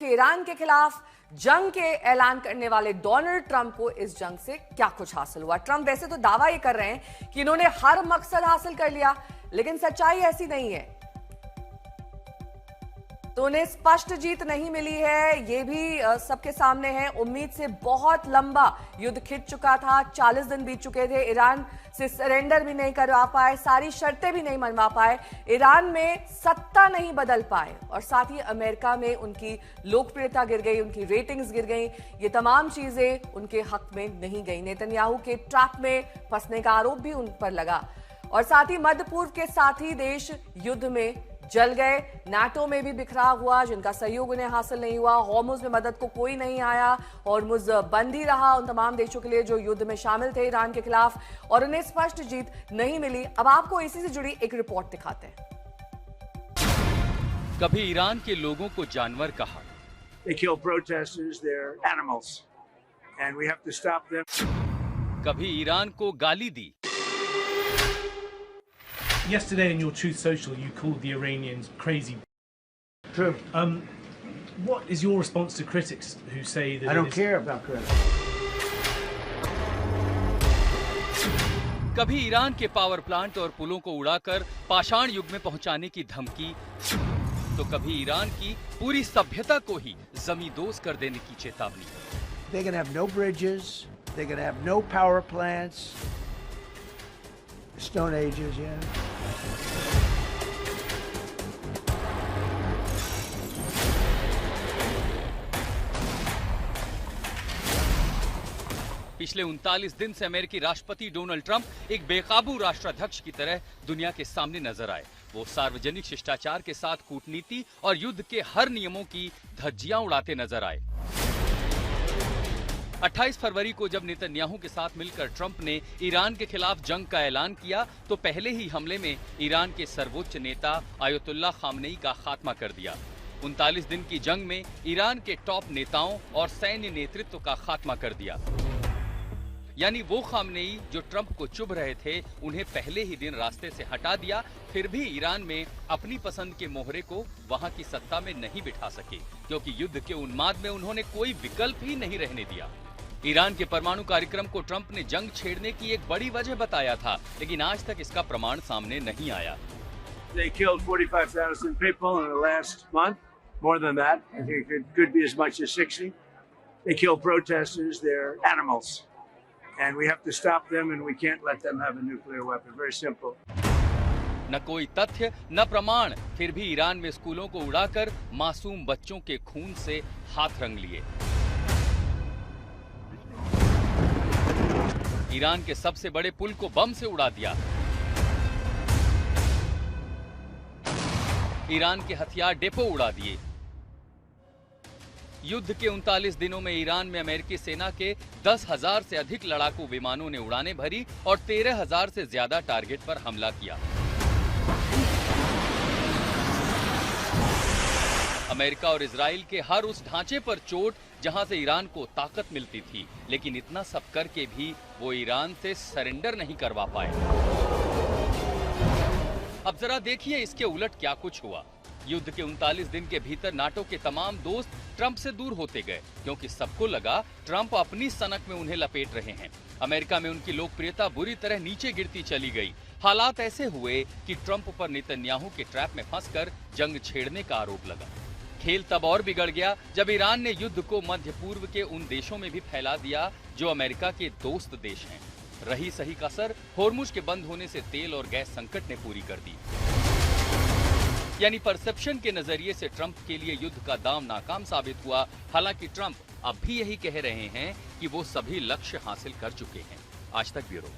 Iran के खिलाफ जंग के ऐलान करने वाले डोनाल्ड ट्रंप को इस जंग से क्या कुछ हासिल हुआ। ट्रंप वैसे तो दावा ये कर रहे हैं कि इन्होंने हर मकसद हासिल कर लिया, लेकिन सच्चाई ऐसी नहीं है। तो उन्हें स्पष्ट जीत नहीं मिली है, ये भी सबके सामने है। उम्मीद से बहुत लंबा युद्ध खिंच चुका था, 40 दिन बीत चुके थे। ईरान से सरेंडर भी नहीं करवा पाए, सारी शर्तें भी नहीं मनवा पाए, ईरान में सत्ता नहीं बदल पाए, और साथ ही अमेरिका में उनकी लोकप्रियता गिर गई, उनकी रेटिंग्स गिर गई। ये तमाम चीजें उनके हक में नहीं गई। नेतन्याहू के ट्रैप में फंसने का आरोप भी उन पर लगा, और साथ ही मध्य पूर्व के साथी देश युद्ध में जल गए। नाटो में भी बिखरा हुआ, जिनका सहयोग उन्हें हासिल नहीं हुआ। हॉर्मुज में मदद को कोई नहीं आया, हॉर्मुज बंद ही रहा उन तमाम देशों के लिए जो युद्ध में शामिल थे ईरान के खिलाफ, और उन्हें स्पष्ट जीत नहीं मिली। अब आपको इसी से जुड़ी एक रिपोर्ट दिखाते हैं। कभी ईरान के लोगों को जानवर कहा, They kill protesters, they're animals, and we have to stop them. कभी ईरान को गाली दी। Yesterday in your Truth Social, you called the Iranians crazy. True. What is your response to critics who say that I don't care about critics. कभी Iran के power plant और पुलों को उड़ाकर पाषाण युग में पहुंचाने की धमकी, तो कभी ईरान की पूरी सभ्यता को ही जमींदोज कर देने की चेतावनी। They're going to have no bridges. They're going to have no power plants. Stone Ages, yeah. पिछले 39 दिन से अमेरिकी राष्ट्रपति डोनाल्ड ट्रंप एक बेकाबू राष्ट्राध्यक्ष की तरह दुनिया के सामने नजर आए। वो सार्वजनिक शिष्टाचार के साथ कूटनीति और युद्ध के हर नियमों की धज्जियां उड़ाते नजर आए। 28 फरवरी को जब नेतन्याहू के साथ मिलकर ट्रंप ने ईरान के खिलाफ जंग का ऐलान किया, तो पहले ही हमले में ईरान के सर्वोच्च नेता आयतुल्लाह खामनेई का खात्मा कर दिया। 39 दिन की जंग में ईरान के टॉप नेताओं और सैन्य नेतृत्व का खात्मा कर दिया। यानी वो खामनेई जो ट्रंप को चुभ रहे थे, उन्हें पहले ही दिन रास्ते से हटा दिया। फिर भी ईरान में अपनी पसंद के मोहरे को वहां की सत्ता में नहीं बिठा सके, क्योंकि युद्ध के उन्माद में उन्होंने कोई विकल्प ही नहीं रहने दिया। ईरान के परमाणु कार्यक्रम को ट्रंप ने जंग छेड़ने की एक बड़ी वजह बताया था, लेकिन आज तक इसका प्रमाण सामने नहीं आया। They killed 45,000 people in the last month. More than that. I think it could be as much as 60. They kill protesters. They're animals. And we have to stop them, and we can't let them have a nuclear weapon. Very simple. न कोई तथ्य न प्रमाण, फिर भी Iran में स्कूलों को उड़ाकर मासूम बच्चों के खून से हाथ रंग लिए। ईरान के सबसे बड़े पुल को बम से उड़ा दिया। ईरान के हथियार डिपो उड़ा दिए। युद्ध के 39 दिनों में ईरान में अमेरिकी सेना के 10,000 से अधिक लड़ाकू विमानों ने उड़ानें भरी और 13,000 से ज्यादा टारगेट पर हमला किया। अमेरिका और इजराइल के हर उस ढांचे पर चोट जहां से ईरान को ताकत मिलती थी, लेकिन इतना सब करके भी वो ईरान से सरेंडर नहीं करवा पाए। अब जरा देखिए इसके उलट क्या कुछ हुआ। युद्ध के 39 दिन के भीतर नाटो के तमाम दोस्त ट्रंप से दूर होते गए, क्योंकि सबको लगा ट्रंप अपनी सनक में उन्हें लपेट रहे हैं। अमेरिका में उनकी लोकप्रियता बुरी तरह नीचे गिरती चली गई। हालात ऐसे हुए कि ट्रंप पर नेतन्याहू के ट्रैप में फंसकर जंग छेड़ने का आरोप लगा। खेल तब और बिगड़ गया जब ईरान ने युद्ध को मध्य पूर्व के उन देशों में भी फैला दिया जो अमेरिका के दोस्त देश हैं। रही सही कसर हॉर्मुज के बंद होने से तेल और गैस संकट ने पूरी कर दी। यानी परसेप्शन के नजरिए से ट्रंप के लिए युद्ध का दांव नाकाम साबित हुआ। हालांकि ट्रंप अब भी यही कह रहे हैं कि वो सभी लक्ष्य हासिल कर चुके हैं। आज तक ब्यूरो।